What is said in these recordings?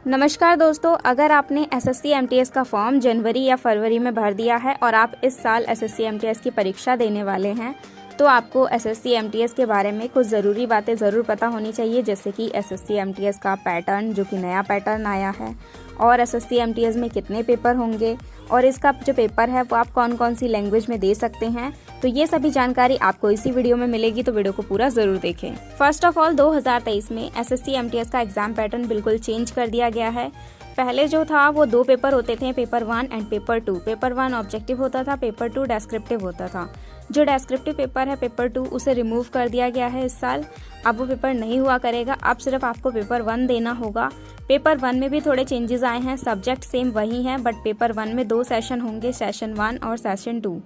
नमस्कार दोस्तों, अगर आपने एसएससी एमटीएस का फॉर्म जनवरी या फरवरी में भर दिया है और आप इस साल एसएससी एमटीएस की परीक्षा देने वाले हैं तो आपको एसएससी एमटीएस के बारे में कुछ ज़रूरी बातें ज़रूर पता होनी चाहिए, जैसे कि एसएससी एमटीएस का पैटर्न, जो कि नया पैटर्न आया है, और एसएससी एमटीएस में कितने पेपर होंगे और इसका जो पेपर है वो आप कौन कौन सी लैंग्वेज में दे सकते हैं। तो ये सभी जानकारी आपको इसी वीडियो में मिलेगी, तो वीडियो को पूरा ज़रूर देखें। फर्स्ट ऑफ ऑल 2023 में एसएससी एमटीएस का एग्जाम पैटर्न बिल्कुल चेंज कर दिया गया है। पहले जो था वो 2 पेपर होते थे, paper 1 and paper 2। Paper 1 objective होता था, पेपर 2 डेस्क्रिप्टिव होता था। जो डेस्क्रिप्टिव पेपर है पेपर 2 उसे रिमूव कर दिया गया है इस साल। अब वो पेपर नहीं हुआ करेगा, अब सिर्फ आपको पेपर 1 देना होगा। पेपर 1 में भी थोड़े चेंजेस आए हैं, सब्जेक्ट सेम वही हैं, बट पेपर 1 में 2 सेशन होंगे, सेशन 1 और सेशन 2।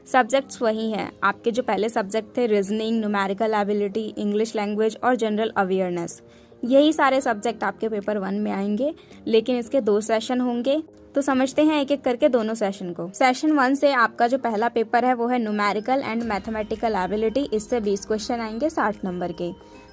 सब्जेक्ट्स वही हैं, आपके जो पहले सब्जेक्ट थे reasoning, numerical ability, English language और जनरल अवेयरनेस, यही सारे सब्जेक्ट आपके पेपर 1 में आएंगे, लेकिन इसके 2 सेशन होंगे। तो समझते हैं एक एक करके दोनों सेशन को। सेशन 1 से आपका जो पहला पेपर है वो है न्यूमेरिकल एंड मैथमेटिकल एबिलिटी, इससे 20 क्वेश्चन आएंगे 60 नंबर के।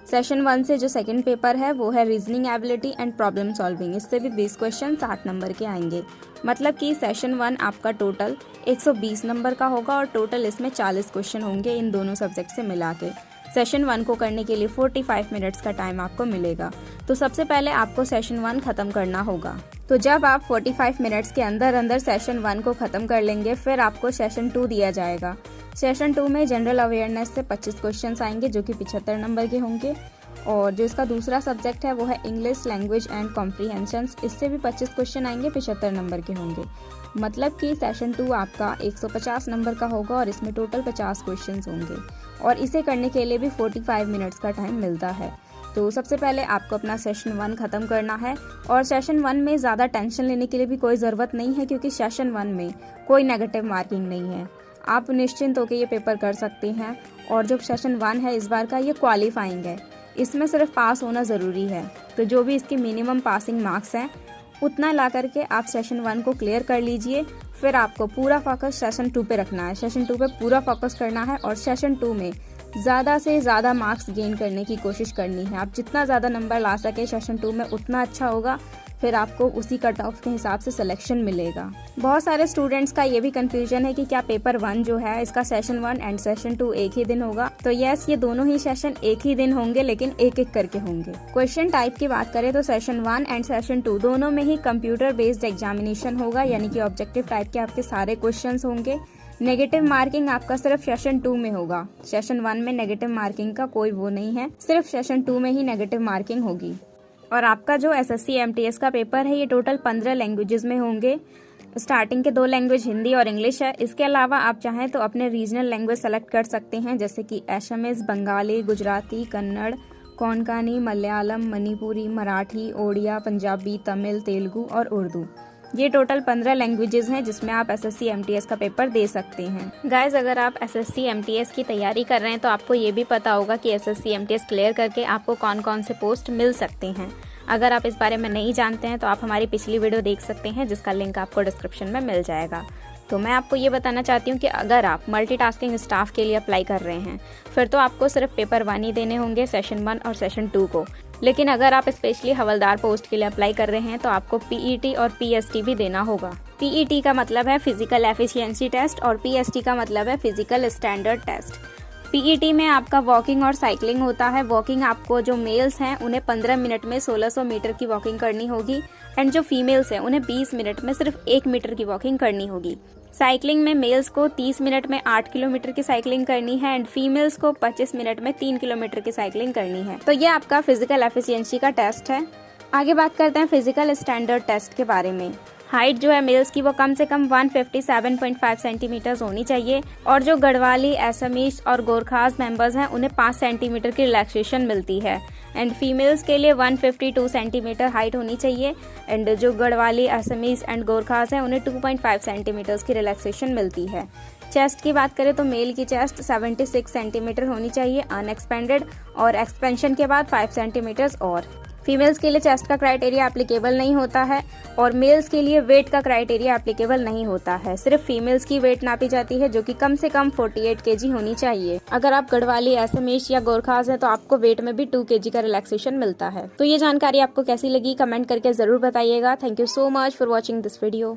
सेशन 1 से जो सेकंड पेपर है वो है reasoning ability and problem solving, इससे भी 20 क्वेश्चन 60 नंबर के आएंगे। मतलब कि सेशन 1 आपका टोटल 120 नंबर का होगा और टोटल इसमें 40 क्वेश्चन होंगे इन दोनों सब्जेक्ट से मिला के। सेशन 1 को करने के लिए 45 मिनट्स का टाइम आपको मिलेगा। तो सबसे पहले आपको सेशन 1 खत्म करना होगा। तो जब आप 45 मिनट्स के अंदर अंदर सेशन 1 को खत्म कर लेंगे, फिर आपको सेशन 2 दिया जाएगा। सेशन 2 में जनरल अवेयरनेस से 25 क्वेश्चंस आएंगे, जो कि 75 नंबर के होंगे। और जो इसका दूसरा सब्जेक्ट है वो है इंग्लिश लैंग्वेज एंड कॉम्प्रीहेंशंस, इससे भी 25 क्वेश्चन आएंगे, 75 नंबर के होंगे। मतलब कि सेशन 2 आपका 150 नंबर का होगा और इसमें टोटल 50 क्वेश्चंस होंगे, और इसे करने के लिए भी 45 मिनट्स का टाइम मिलता है। तो सबसे पहले आपको अपना सेशन 1 ख़त्म करना है, और सेशन 1 में ज़्यादा टेंशन लेने की भी कोई ज़रूरत नहीं है, क्योंकि सेशन 1 में कोई नेगेटिव मार्किंग नहीं है। आप निश्चिंत होकर ये पेपर कर सकते हैं। और जो सेशन 1 है इस बार का, ये क्वालिफाइंग है, इसमें सिर्फ पास होना ज़रूरी है। तो जो भी इसकी मिनिमम पासिंग मार्क्स हैं उतना ला करके आप सेशन 1 को क्लियर कर लीजिए। फिर आपको पूरा फोकस सेशन 2 पे रखना है, सेशन 2 पे पूरा फोकस करना है, और सेशन 2 में ज़्यादा से ज़्यादा मार्क्स गेन करने की कोशिश करनी है। आप जितना ज़्यादा नंबर ला सके सेशन 2 में उतना अच्छा होगा, फिर आपको उसी कट ऑफ के हिसाब से सिलेक्शन मिलेगा। बहुत सारे स्टूडेंट्स का ये भी कंफ्यूजन है कि क्या पेपर 1 जो है इसका सेशन 1 एंड सेशन 2 एक ही दिन होगा। तो यस, ये दोनों ही सेशन एक ही दिन होंगे, लेकिन एक एक करके होंगे। क्वेश्चन टाइप की बात करें तो सेशन 1 एंड सेशन 2 दोनों में ही कंप्यूटर बेस्ड एग्जामिनेशन होगा, यानी कि ऑब्जेक्टिव टाइप के आपके सारे क्वेश्चन होंगे। नेगेटिव मार्किंग आपका सिर्फ सेशन 2 में होगा, सेशन 1 में नेगेटिव मार्किंग का कोई वो नहीं है, सिर्फ सेशन 2 में ही नेगेटिव मार्किंग होगी। और आपका जो एसएससी एमटीएस का पेपर है ये टोटल 15 लैंग्वेजेस में होंगे। स्टार्टिंग के 2 लैंग्वेज हिंदी और इंग्लिश है। इसके अलावा आप चाहें तो अपने रीजनल लैंग्वेज सेलेक्ट कर सकते हैं, जैसे कि असमीज, बंगाली, गुजराती, कन्नड़, कोंकणी, मलयालम, मणिपुरी, मराठी, ओडिया, पंजाबी, तमिल, तेलुगु और उर्दू। ये टोटल 15 लैंग्वेजेस हैं जिसमें आप एसएससी एमटीएस का पेपर दे सकते हैं। गाइज, अगर आप एसएससी एमटीएस की तैयारी कर रहे हैं तो आपको ये भी पता होगा कि एसएससी एमटीएस क्लियर करके आपको कौन कौन से पोस्ट मिल सकते हैं। अगर आप इस बारे में नहीं जानते हैं तो आप हमारी पिछली वीडियो देख सकते हैं, जिसका लिंक आपको डिस्क्रिप्शन में मिल जाएगा। तो मैं आपको ये बताना चाहती हूँ कि अगर आप मल्टीटास्किंग स्टाफ के लिए अप्लाई कर रहे हैं फिर तो आपको सिर्फ पेपर 1 ही देने होंगे, सेशन 1 और सेशन 2 को। लेकिन अगर आप स्पेशली हवलदार पोस्ट के लिए अप्लाई कर रहे हैं तो आपको पीईटी और पीएसटी भी देना होगा। पीईटी का मतलब है फिजिकल एफिशिएंसी टेस्ट और पीएसटी का मतलब है फिजिकल स्टैंडर्ड टेस्ट। पीईटी में आपका वॉकिंग और साइकिलिंग होता है। वॉकिंग आपको जो मेल्स हैं उन्हें 15 मिनट में 1600 मीटर की वॉकिंग करनी होगी, एंड जो फीमेल्स हैं उन्हें 20 मिनट में सिर्फ 1 मीटर की वॉकिंग करनी होगी। साइकिलिंग में मेल्स को 30 मिनट में 8 किलोमीटर की साइकिलिंग करनी है, एंड फीमेल्स को 25 मिनट में 3 किलोमीटर की साइकिलिंग करनी है। तो ये आपका फिजिकल एफिशिएंसी का टेस्ट है। आगे बात करते हैं फिजिकल स्टैंडर्ड टेस्ट के बारे में। हाइट जो है मेल्स की वो कम से कम 157.5 सेंटीमीटर होनी चाहिए, और जो गढ़वाली, असमीज और गोरखास मेंबर्स हैं उन्हें 5 सेंटीमीटर की रिलैक्सेशन मिलती है, एंड फीमेल्स के लिए 152 सेंटीमीटर हाइट होनी चाहिए, एंड जो गढ़वाली, असमीज एंड गोरखास हैं उन्हें 2.5 सेंटीमीटर्स की रिलैक्सेशन मिलती है। चेस्ट की बात करें तो मेल की चेस्ट 76 सेंटीमीटर होनी चाहिए अनएक्सपेंडेड, और एक्सपेंशन के बाद 5 सेंटीमीटर और। फीमेल्स के लिए चेस्ट का क्राइटेरिया एप्लीकेबल नहीं होता है और मेल्स के लिए वेट का क्राइटेरिया एप्लीकेबल नहीं होता है। सिर्फ फीमेल्स की वेट नापी जाती है जो कि कम से कम 48 kg होनी चाहिए। अगर आप गढ़वाली, असमीज या गोरखास हैं तो आपको वेट में भी 2 kg का रिलैक्सेशन मिलता है। तो ये जानकारी आपको कैसी लगी कमेंट करके जरूर बताइएगा। Thank you so much for watching this video.